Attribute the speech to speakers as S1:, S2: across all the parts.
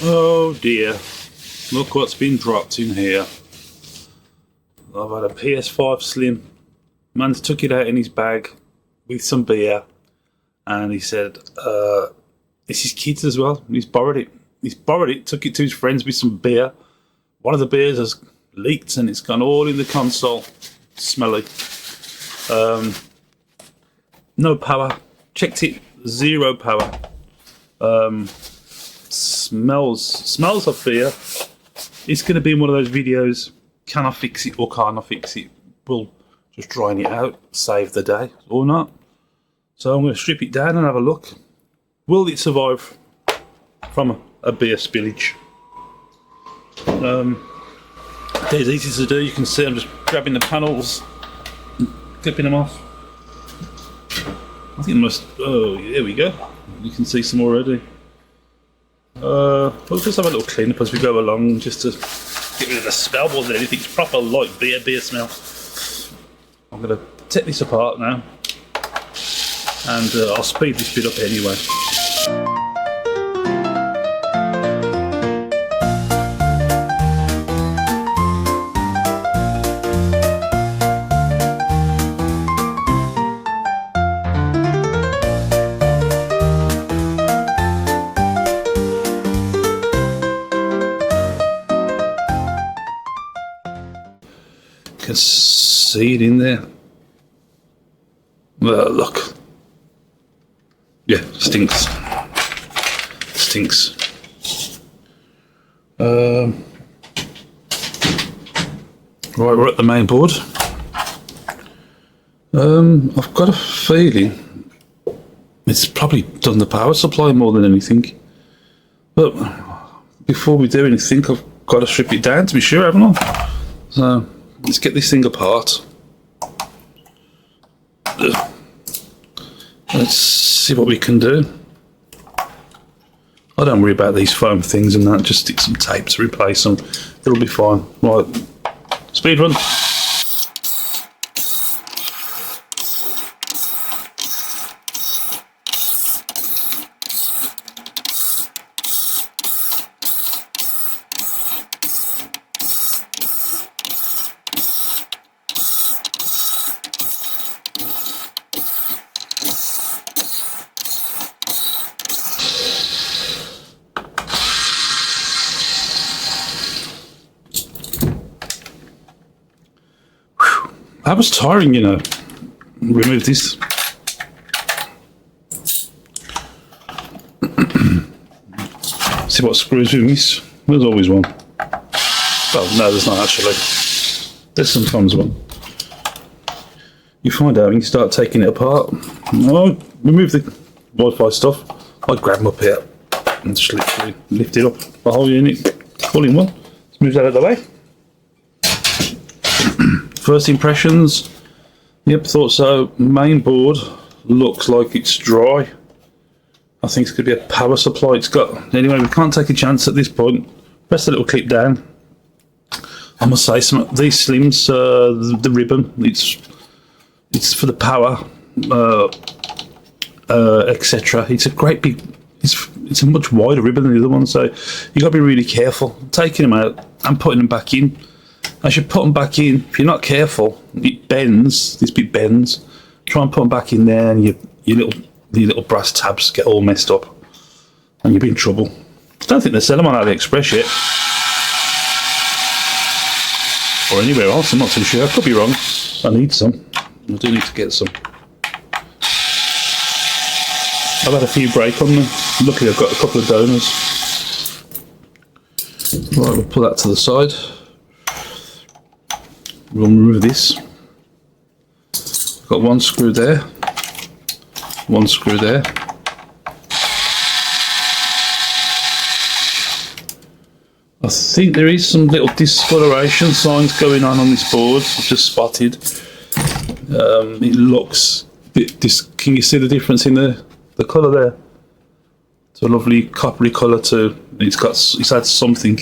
S1: Oh dear, look what's been dropped in here. I've had a Ps5 Slim. Man's took it out in his bag with some beer, and he said it's his kids as well. He's borrowed it, took it to his friends with some beer. One of the beers has leaked and it's gone all in the console. Smelly. No power. Checked it, 0 power. Smells of beer. It's going to be in one of those videos. Can I fix it or can't I fix it? We'll just drying it out, save the day or not. So I'm going to strip it down and have a look. Will it survive from a beer spillage? It's easy to do. You can see I'm just grabbing the panels and clipping them off. I think I must. Oh, there we go. You can see some already. We'll just have a little clean up as we go along, just to get rid of the smell more than anything. It's proper light beer smell. I'm going to take this apart now, and I'll speed this bit up anyway. Can see it in there. Well, look. Yeah, stinks. Stinks. Right, we're at the main board. I've got a feeling it's probably done the power supply more than anything. But before we do anything, I've got to strip it down to be sure, haven't I? So let's get this thing apart. Let's see what we can do. I don't worry about these foam things and that, just stick some tape to replace them. It'll be fine. Right, speed run. That was tiring, you know. Remove this. See what screws we miss. There's always one. Well, no, there's not actually. There's sometimes one. You find out when you start taking it apart. Oh, remove the Wi-Fi stuff. I grab them up here and just literally lift it up. The whole unit, all in one. Let's move that out of the way. First impressions, yep, thought so. Main board looks like it's dry. I think it's going to be a power supply it's got. Anyway, we can't take a chance at this point. Press the little clip down. I must say, these Slims, the ribbon, it's for the power, etc. It's a great big, it's a much wider ribbon than the other one, so you've got to be really careful. Taking them out and putting them back in. As you put them back in, if you're not careful, it bends. This bit bends. Try and put them back in there, and your little brass tabs get all messed up, and you'll be in trouble. I don't think they sell them on AliExpress yet, or anywhere else. I'm not too sure. I could be wrong. I need some. I do need to get some. I've had a few break on them. Luckily, I've got a couple of donors. Right, we'll pull that to the side. We'll remove this. Got one screw there, one screw there. I think there is some little discoloration signs going on this board. I've just spotted. It looks a bit. Can you see the difference in the colour there? It's a lovely coppery colour too. It's had something.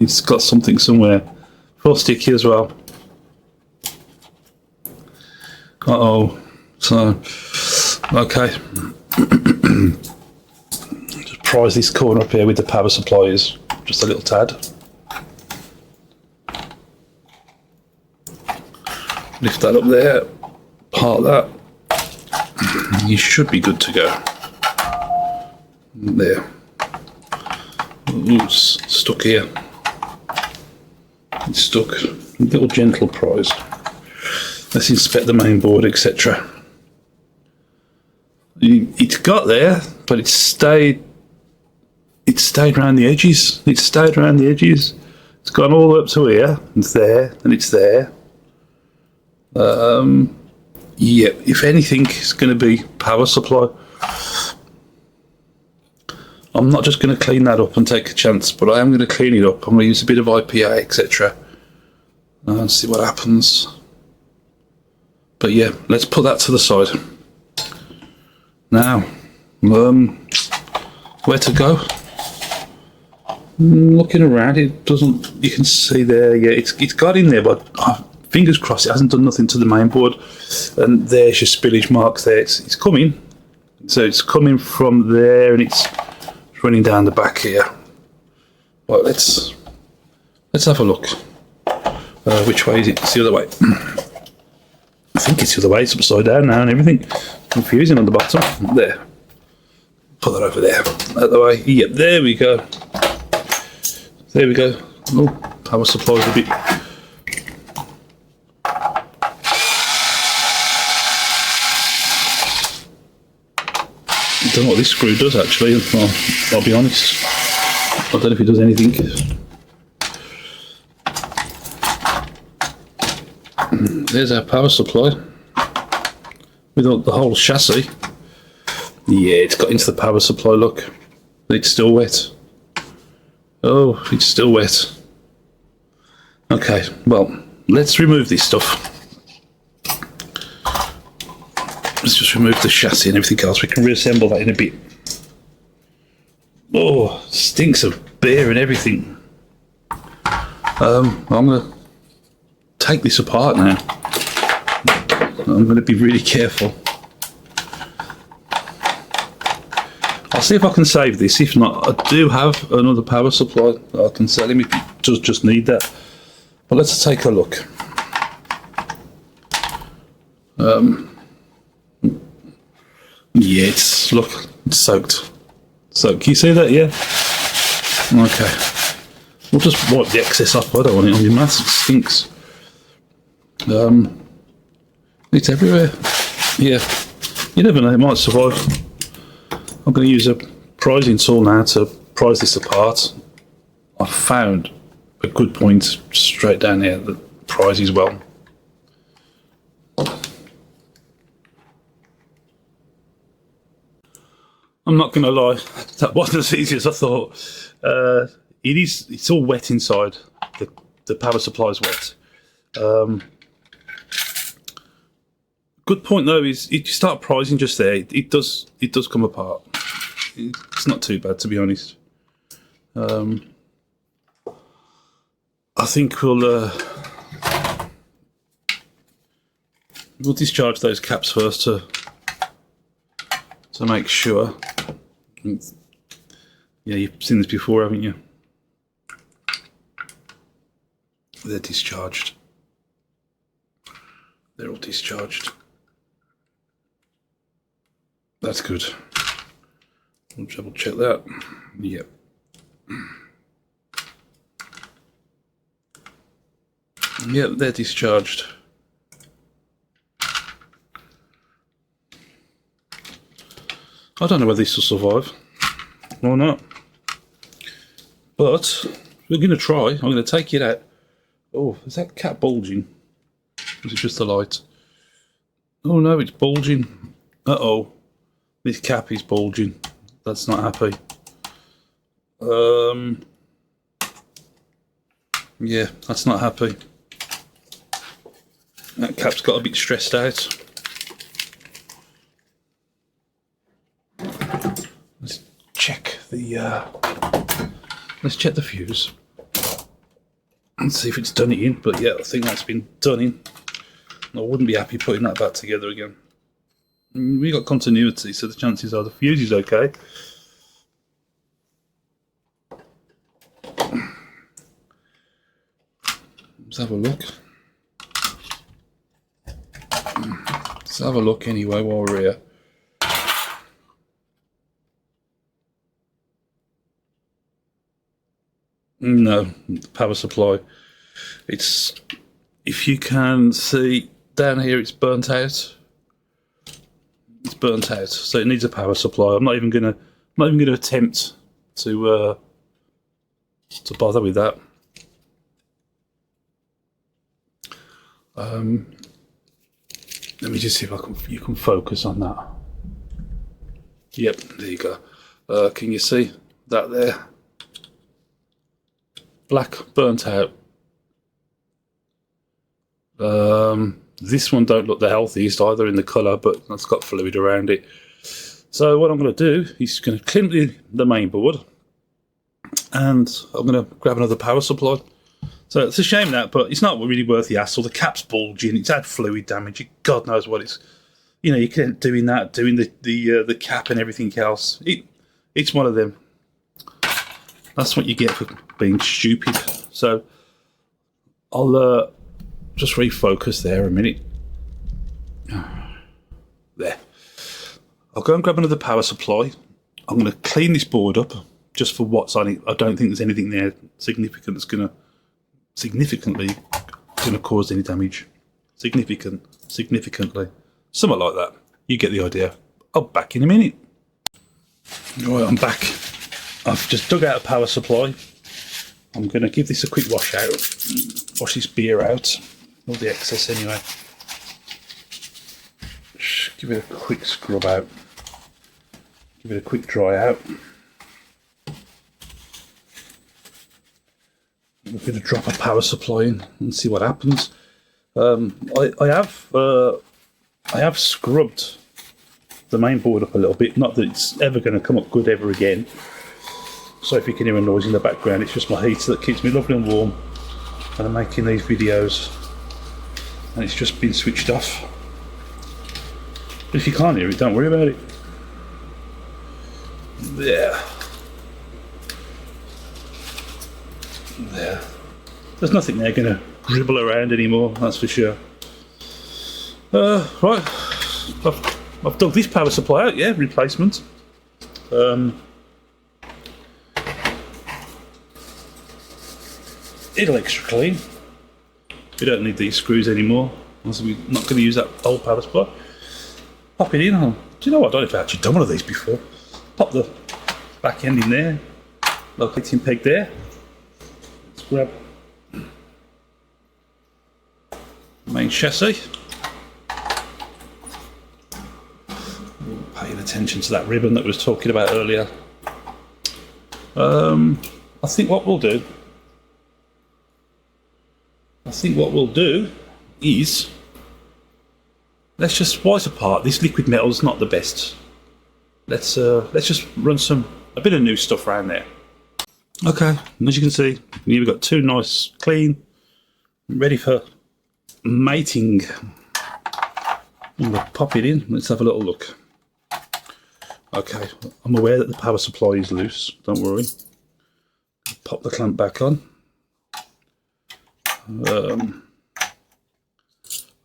S1: It's got something somewhere. Full sticky as well. So, okay. Just prise this corner up here with the power supplies, just a little tad. Lift that up there, part that. You should be good to go. There. Ooh, stuck here. It's stuck. A little gentle prise. Let's inspect the main board, etc. It's got there, but it stayed around the edges. It stayed around the edges. It's gone all the way up to here. It's there, and it's there. Yeah, if anything, it's going to be power supply. I'm not just going to clean that up and take a chance, but I am going to clean it up. I'm going to use a bit of IPA, etc. And see what happens. But yeah, let's put that to the side. Now, where to go? Looking around, it doesn't. You can see there. Yeah, it's got in there, but fingers crossed, it hasn't done nothing to the main board. And there's your spillage marks there. It's coming. So it's coming from there, and it's running down the back here. Right, let's have a look. Which way is it? It's the other way. I think it's the other way. It's upside down now and everything. Confusing on the bottom. There. Put that over there. Out the way. Yep, there we go. There we go. Oh, power supply's a bit. I don't know what this screw does actually. I'll be honest. I don't know if it does anything. There's our power supply with the whole chassis. Yeah, it's got into the power supply, look. It's still wet. Oh, it's still wet. Okay, well, let's remove this stuff. Let's just remove the chassis and everything else. We can reassemble that in a bit. Oh, stinks of beer and everything. I'm going to take this apart now. I'm going to be really careful. I'll see if I can save this. If not, I do have another power supply that I can sell him if he does just need that. But let's take a look. Yeah, it's soaked. So, can you see that? Yeah. Okay. We'll just wipe the excess off. I don't want it on your mask. It stinks. It's everywhere. Yeah. You never know. It might survive. I'm going to use a prising tool now to prise this apart. I found a good point straight down here that prises well. I'm not going to lie, that wasn't as easy as I thought. It's all wet inside. The power supply is wet. Good point though is if you start prising just there, it does come apart. It's not too bad, to be honest. I think we'll discharge those caps first to make sure. Yeah, you've seen this before, haven't you? They're discharged. They're all discharged. That's good. We'll double check that. Yep. Yep, they're discharged. I don't know whether this will survive or not, but we're going to try. I'm going to take it out. Oh, is that cap bulging? Or is it just the light? Oh no, it's bulging. Uh-oh. This cap is bulging. That's not happy. Yeah, that's not happy. That cap's got a bit stressed out. Let's check the fuse and see if it's done it in. But yeah, I think that's been done in. I wouldn't be happy putting that back together again. We got continuity, so the chances are the fuse is okay. Let's have a look. Let's have a look anyway while we're here. No, power supply. It's, if you can see down here, it's burnt out. It's burnt out, so it needs a power supply. I'm not even gonna attempt to bother with that. Let me just see if you can focus on that. Yep, there you go. Can you see that there? Black, burnt out. This one don't look the healthiest either in the colour, but it's got fluid around it. So what I'm going to do is going to clean the main board, and I'm going to grab another power supply. So it's a shame that, but it's not really worth the hassle. The cap's bulging, it's had fluid damage. God knows what it's. You know, you can't doing that, doing the cap and everything else. It's one of them. That's what you get for being stupid. So I'll just refocus there a minute. There. I'll go and grab another power supply. I'm going to clean this board up just for what's on it. I don't think there's anything there significant that's going to significantly cause any damage. Significantly. Something like that. You get the idea. I'll be back in a minute. Right, I'm back. I've just dug out a power supply. I'm going to give this a quick wash out. Wash this beer out. All the excess anyway. Just give it a quick scrub out. Give it a quick dry out. We're going to drop a power supply in and see what happens. I have scrubbed the main board up a little bit. Not that it's ever going to come up good ever again. So if you can hear a noise in the background, it's just my heater that keeps me lovely and warm. And I'm making these videos, and it's just been switched off. But if you can't hear it, don't worry about it. There. There's nothing there going to dribble around anymore, that's for sure. Right, I've dug this power supply out, yeah, replacement. It'll extra clean. We don't need these screws anymore, so we're not going to use that old power supply. Pop it in. Do you know what? I don't know if I've actually done one of these before. Pop the back end in there, locating peg there. Let's grab main chassis. Paying attention to that ribbon that we was talking about earlier. I think what we'll do is let's just splice apart. This liquid metal's not the best. Let's just run a bit of new stuff around there. Okay, and as you can see, we've got two nice, clean, ready for mating. I'm going to pop it in. Let's have a little look. Okay, I'm aware that the power supply is loose. Don't worry. Pop the clamp back on.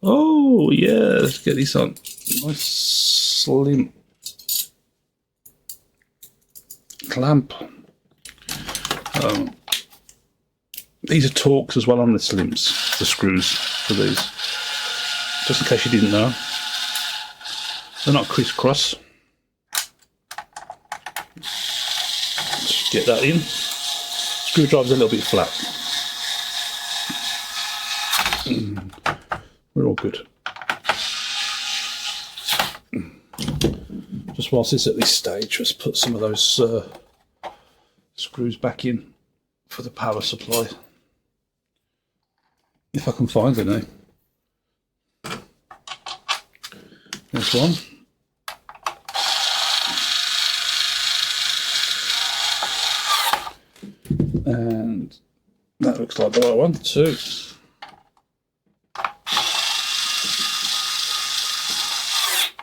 S1: Oh yeah, let's get this on. Nice slim clamp. These are Torx as well on the slims, the screws for these. Just in case you didn't know. They're not crisscross. Just get that in. Screwdriver's a little bit flat. We're all good. Just whilst it's at this stage, let's put some of those screws back in for the power supply. If I can find any. There's one. And that looks like the right one too.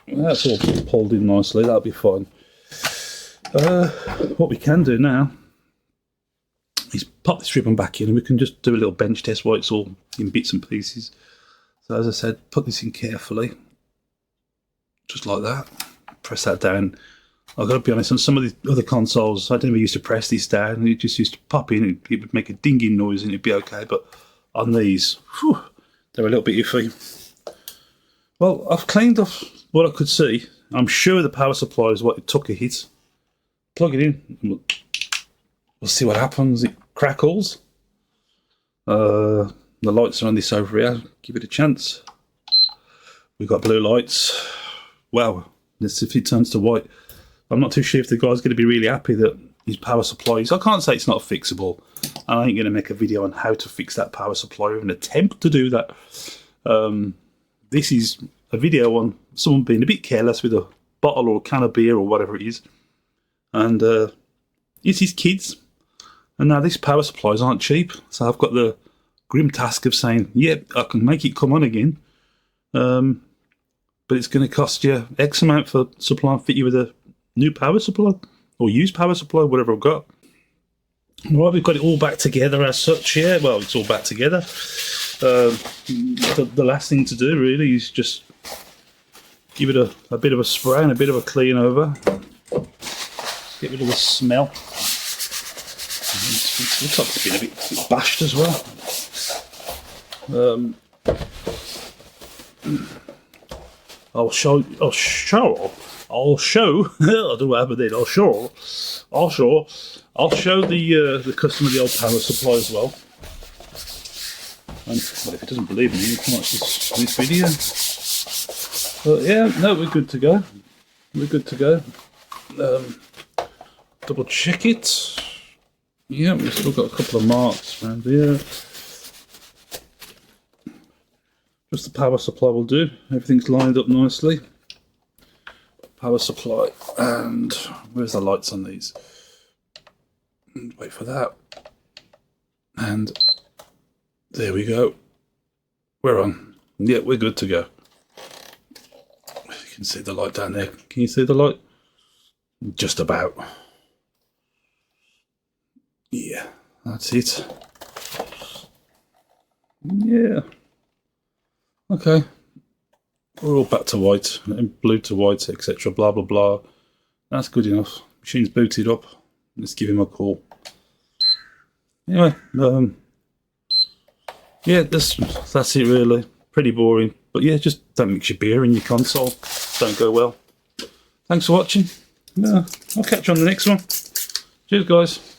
S1: That's all pulled in nicely, that'll be fine. What we can do now is pop this ribbon back in and we can just do a little bench test while it's all in bits and pieces. So as I said, put this in carefully, just like that. Press that down. I've got to be honest, on some of the other consoles, I never used to press this down, and it just used to pop in, and it would make a dinging noise and it'd be okay, but on these, whew, they're a little bit iffy. Well, I've cleaned off what I could see. I'm sure the power supply is what it took a hit. Plug it in, and we'll see what happens. It crackles. The lights are on this over here. Give it a chance. We've got blue lights. Wow, let's see if it turns to white. I'm not too sure if the guy's going to be really happy that his power supply is. I can't say it's not fixable. I ain't going to make a video on how to fix that power supply or an attempt to do that. This is a video on someone being a bit careless with a bottle or a can of beer or whatever it is. And it's his kids. And now these power supplies aren't cheap. So I've got the grim task of saying, yep, I can make it come on again. But it's going to cost you X amount for supply and fit you with a new power supply or used power supply, whatever I've got. Right, we've got it all back together as such. Yeah, well, it's all back together. The last thing to do really is just give it a bit of a spray and a bit of a clean over. Get rid of the smell. It looks like it's been a bit bashed as well. I'll show. I don't know what happened then. I'll show the customer the old power supply as well. And well, if he doesn't believe me, you can watch this video. But yeah, no, we're good to go. We're good to go. Double check it. Yeah, we've still got a couple of marks around here. Just the power supply will do. Everything's lined up nicely. Power supply, and where's the lights on these? Wait for that. And there we go. We're on. Yeah, we're good to go. You can see the light down there. Can you see the light? Just about. Yeah, that's it. Yeah. Okay. We're all back to white, and blue to white, etc. Blah, blah, blah. That's good enough. Machine's booted up. Let's give him a call. Anyway, yeah, that's it really. Pretty boring. But yeah, just don't mix your beer in your console. Don't go well. Thanks for watching. Yeah, I'll catch you on the next one. Cheers, guys.